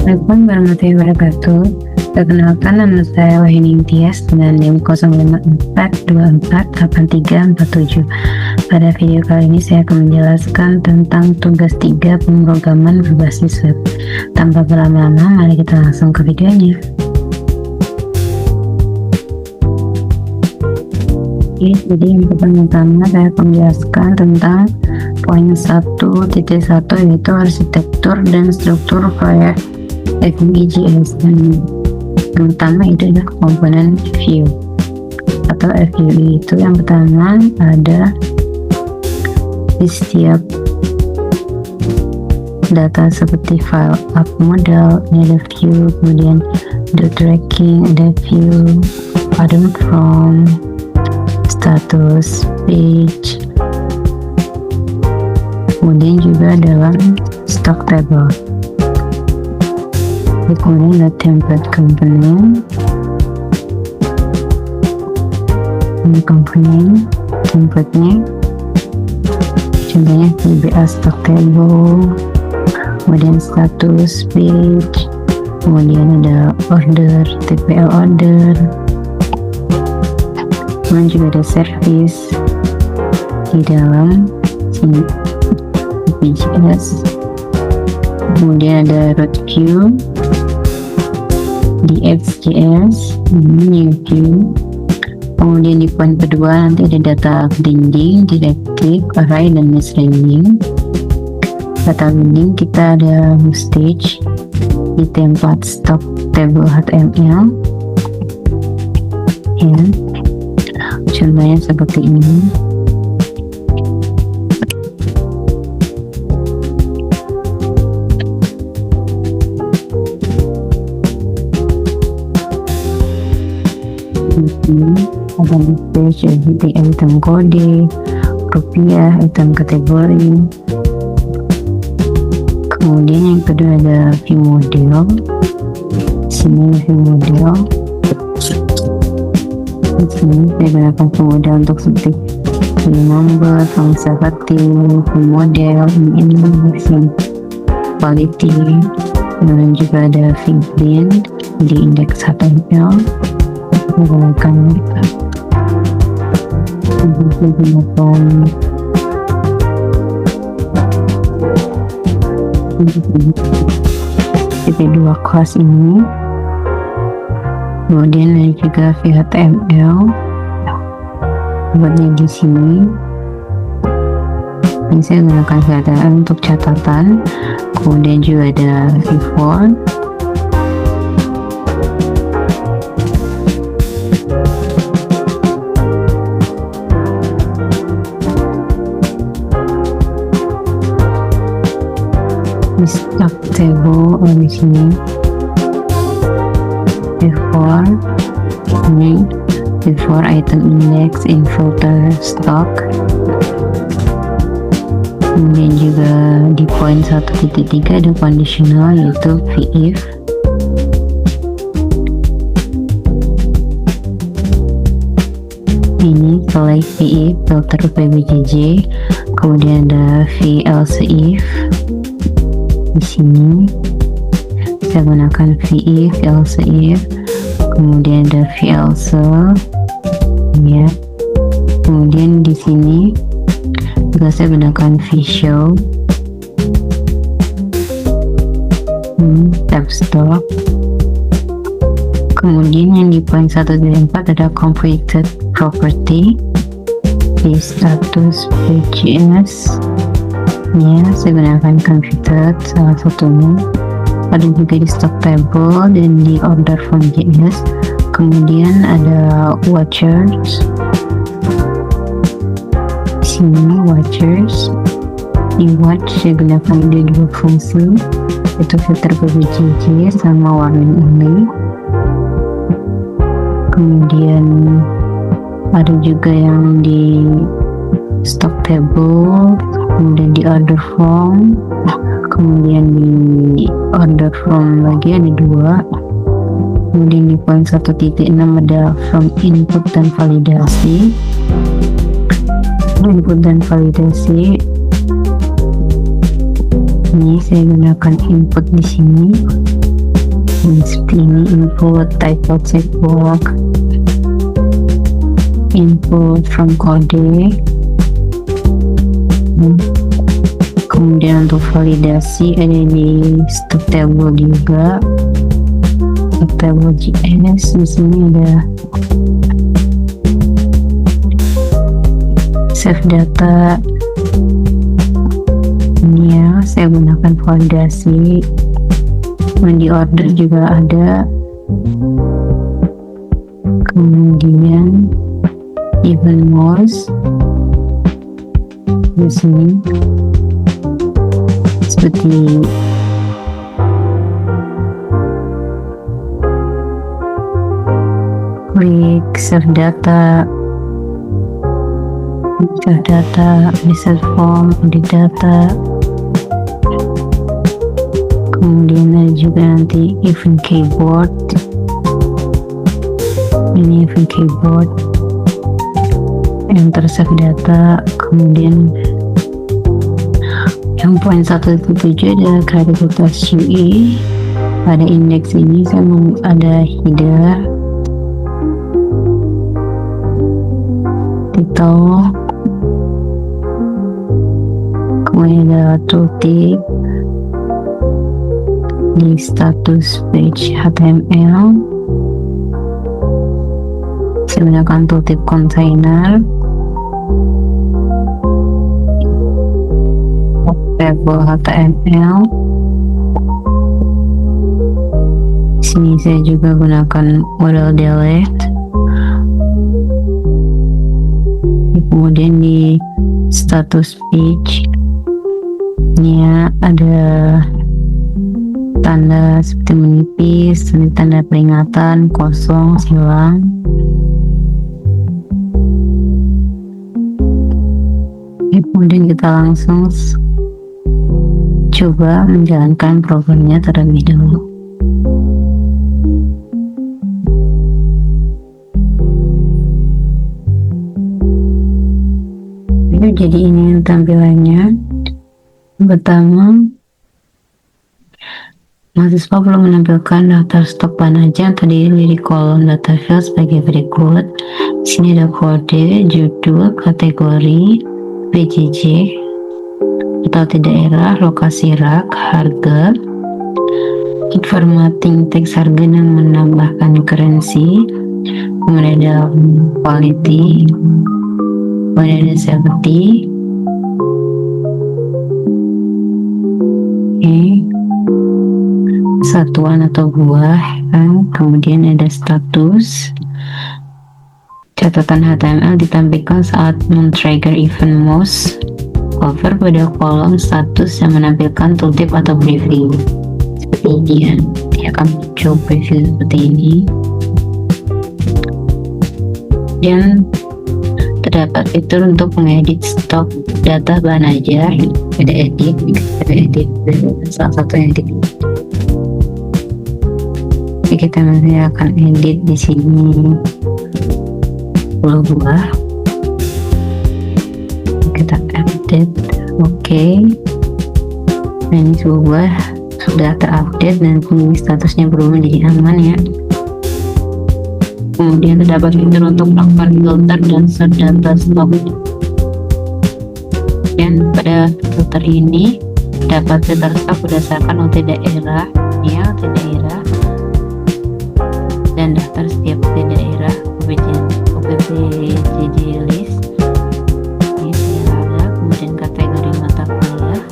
Assalamualaikum warahmatullahi wabarakatuh. Perkenalkan, nama saya Wahini Tias dengan NIM 054248347. Pada video kali ini saya akan menjelaskan tentang tugas 3 pemrograman berbasis web. Tanpa berlama-lama, mari kita langsung ke videonya. Jadi yang pertama saya akan menjelaskan tentang poin 1.1 yaitu arsitektur dan struktur proyek FWJS, dan yang pertama itu adalah komponen view atau FUI. Itu yang pertama ada di setiap data seperti file up model, ada view, kemudian the tracking, ada view, pattern from, status, page, kemudian juga dalam stock table. Kemudian ada template component, ini component templatenya, contohnya VBA stock table, kemudian status page, kemudian ada order, TPL order, kemudian juga ada service di dalam sini VJS, kemudian ada root view di XJS, ini new view. Kemudian di poin kedua nanti ada data binding, directive, array, dan misleading. Data binding kita ada stage di template stock table HTML ya, contohnya seperti ini. Ada di page item kode, rupiah, item kategori. Kemudian yang kedua ada view model. Sini view model. Di sini saya gunakan view model untuk seperti view number, function view model, ini version quality. Kemudian juga ada view print di index HTML. Menggunakan PP2 kelas ini. Kemudian ada juga HTML buatnya di sini. Ini saya gunakan HTML untuk catatan. Kemudian juga ada V4, stock table di sini before ini before item index in filter stock. Kemudian juga di poin 1.3 ada conditional yaitu if. Ini select if filter PBJJ, kemudian ada else if. Di sini saya gunakan if, else if, kemudian ada else ya. Kemudian di sini juga saya gunakan show, tab stock. Kemudian yang di poin 1.4 ada completed property di status PGS ya, saya gunakan computer salah satunya. Ada juga di stock table dan di order from JS. Kemudian ada watchers di sini, watchers di watch saya gunakan ada dua fungsi, itu filter PBJJ sama warning only. Kemudian ada juga yang di stock table, kemudian di order form, kemudian di order form lagi ada dua. Kemudian di poin 1.6 ada from input dan validasi. Input dan validasi ini saya gunakan input di sini, seperti ini: input, type of checkbox, input from kode. Kemudian untuk validasi ada di stock table juga, stock table JS. Di sini ada save data. Ini ya, saya gunakan validasi. Di order juga ada. Kemudian even more di sini seperti klik save data, reset form, edit data. Kemudian ada juga nanti event keyboard. Ini event keyboard, enter save data. Kemudian yang poin 1.7 adalah kreativitas UI. Pada indeks ini saya mau ada header, title, kemudian ada tooltip. Di status page HTML saya gunakan tooltip container, table HTML. Sini saya juga gunakan model delete. Kemudian di status page ini ya, ada tanda seperti menipis, tanda peringatan, kosong, hilang. Kemudian kita langsung coba menjalankan programnya terlebih dahulu. Jadi ini tampilannya. Pertama, mahasiswa perlu menampilkan daftar stok bahan aja yang terdiri dari kolom data field sebagai berikut. Di sini ada kode, judul, kategori, PJJ atau daerah, lokasi rak, harga, formatting teks harga dan menambahkan currency, kemudian ada quality, kemudian ada safety. Satuan atau buah kan. Kemudian ada status. Catatan HTML ditampilkan saat men-trigger event mouse cover pada kolom status yang menampilkan tooltip atau preview seperti ini ya. Dia akan muncul preview seperti ini. Dan terdapat fitur untuk mengedit stok data bahan ajar. Ada edit, salah satu edit. Kita nanti akan edit di sini 10 buah. Kita edit, oke. Nah, ini 10 buah sudah terupdate dan ini statusnya berubah menjadi aman ya. Kemudian terdapat fitur untuk melakukan filter dan sort data stok. Dan pada filter ini dapat filter stok berdasarkan UT daerah, ya, UT daerah dan daftar setiap daerah, OPPJJ list. Ini ada, kemudian kategori mata kuliah.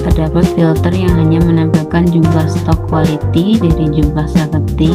Terdapat filter yang hanya menampilkan jumlah stok quality dari jumlah safety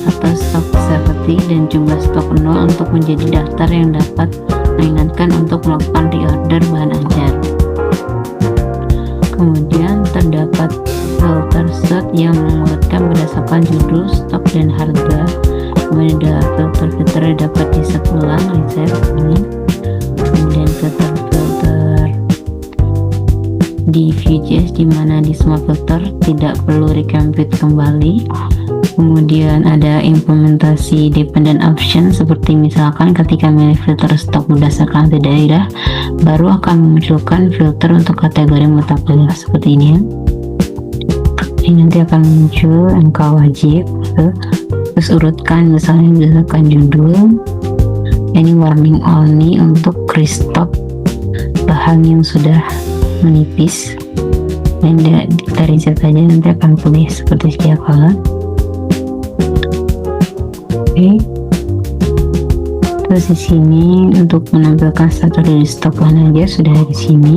atau stok safety dan jumlah stok 0 untuk menjadi daftar yang dapat mengingatkan untuk melakukan reorder bahan ajar. Kemudian terdapat filter sort yang mengurutkan berdasarkan judul, stok, dan harga. Kemudian ada filter-filter yang dapat di-set ulang, reset ini. Kemudian filter di Vue.js di mana di semua filter tidak perlu recompute kembali. Kemudian ada implementasi dependent option seperti misalkan ketika memilih filter stok berdasarkan daerah, baru akan memunculkan filter untuk kategori mata kuliah seperti ini ya. Ini nanti akan muncul angka wajib, terus urutkan, misalnya berdasarkan judul. Ini warning only untuk restock bahan yang sudah menipis, dan kita reset aja, nanti akan pulih seperti sedia kala. Oke. Terus di sini untuk menampilkan status dari stok bahan aja sudah di sini.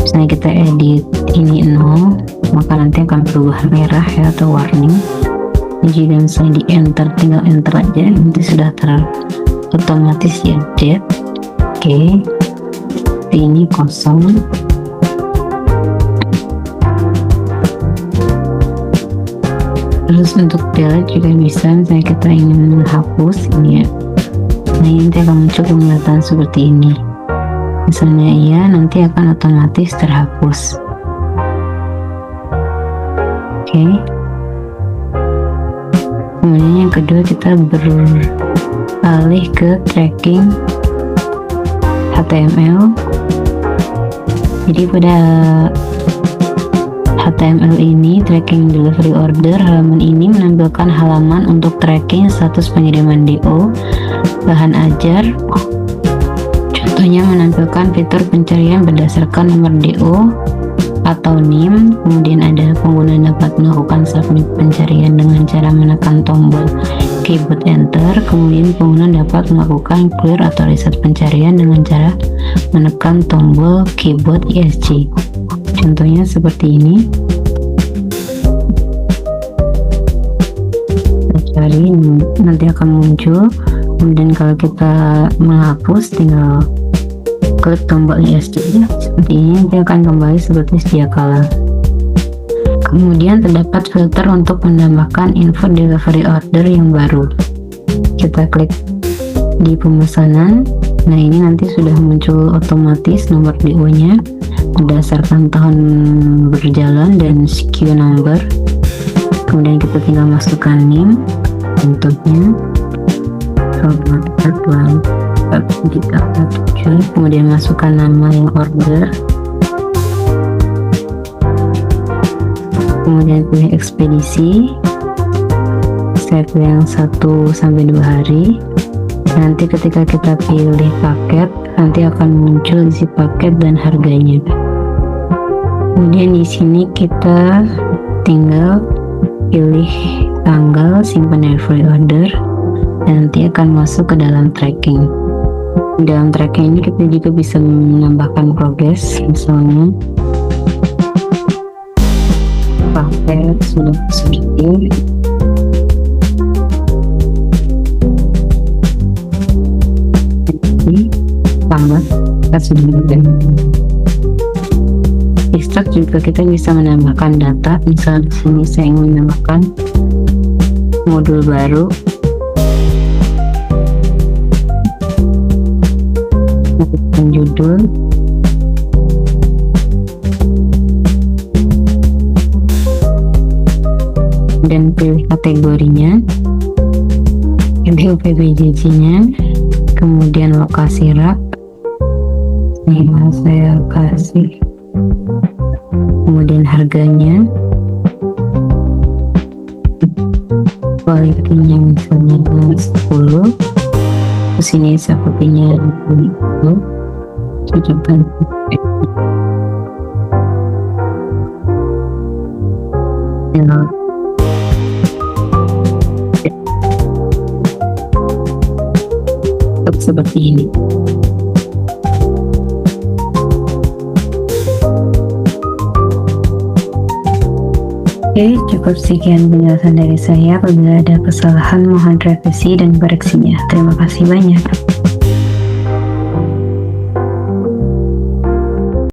Misalnya kita edit ini 0, maka nanti akan berubah merah ya, atau warning. Jika misalnya di enter, tinggal enter aja, nanti sudah otomatis ya update. Oke. Ini kosong. Terus untuk delete juga bisa, misalnya kita ingin menghapus ini ya. Nah, ini nanti akan muncul pemeliharaan seperti ini. Misalnya iya, nanti akan otomatis terhapus. Oke. Kemudian yang kedua, kita beralih ke tracking HTML. Jadi pada HTML ini, tracking delivery order, halaman ini menampilkan halaman untuk tracking status pengiriman DO bahan ajar. Contohnya menampilkan fitur pencarian berdasarkan nomor DO atau NIM. Kemudian ada pengguna dapat melakukan submit pencarian dengan cara menekan tombol keyboard enter. Kemudian pengguna dapat melakukan clear atau reset pencarian dengan cara menekan tombol keyboard ESC. Contohnya seperti ini. Kita cari, nanti akan muncul. Kemudian kalau kita menghapus, tinggal klik tombol ESC seperti ini, nanti akan kembali seperti sedia kala. Kemudian terdapat filter untuk menambahkan info delivery order yang baru. Kita klik di pemesanan. Nah, ini nanti sudah muncul otomatis nomor DO nya berdasarkan tahun berjalan dan SKU number. Kemudian kita tinggal masukkan NIM, contohnya kemudian masukkan nama yang order, kemudian pilih ekspedisi, saya pilih yang 1-2 hari. Nanti ketika kita pilih paket, nanti akan muncul isi paket dan harganya. Kemudian di sini kita tinggal pilih tanggal simpan delivery order, dan nanti akan masuk ke dalam tracking. Di dalam tracking ini kita juga bisa menambahkan progres, misalnya paket sudah seperti tambah, kita sudah ada. Extract juga kita bisa menambahkan data. Misal di sini saya ingin menambahkan modul baru, masukkan judul, dan pilih kategorinya, pilih UPBJJ nya, kemudian lokasi rak. Ini saya kasih, kemudian harganya, kualitinya misalnya 10, terus ini sepertinya 20, coba seperti ini. Oke, cukup sekian penjelasan dari saya. Apabila ada kesalahan, mohon revisi dan koreksinya. Terima kasih banyak.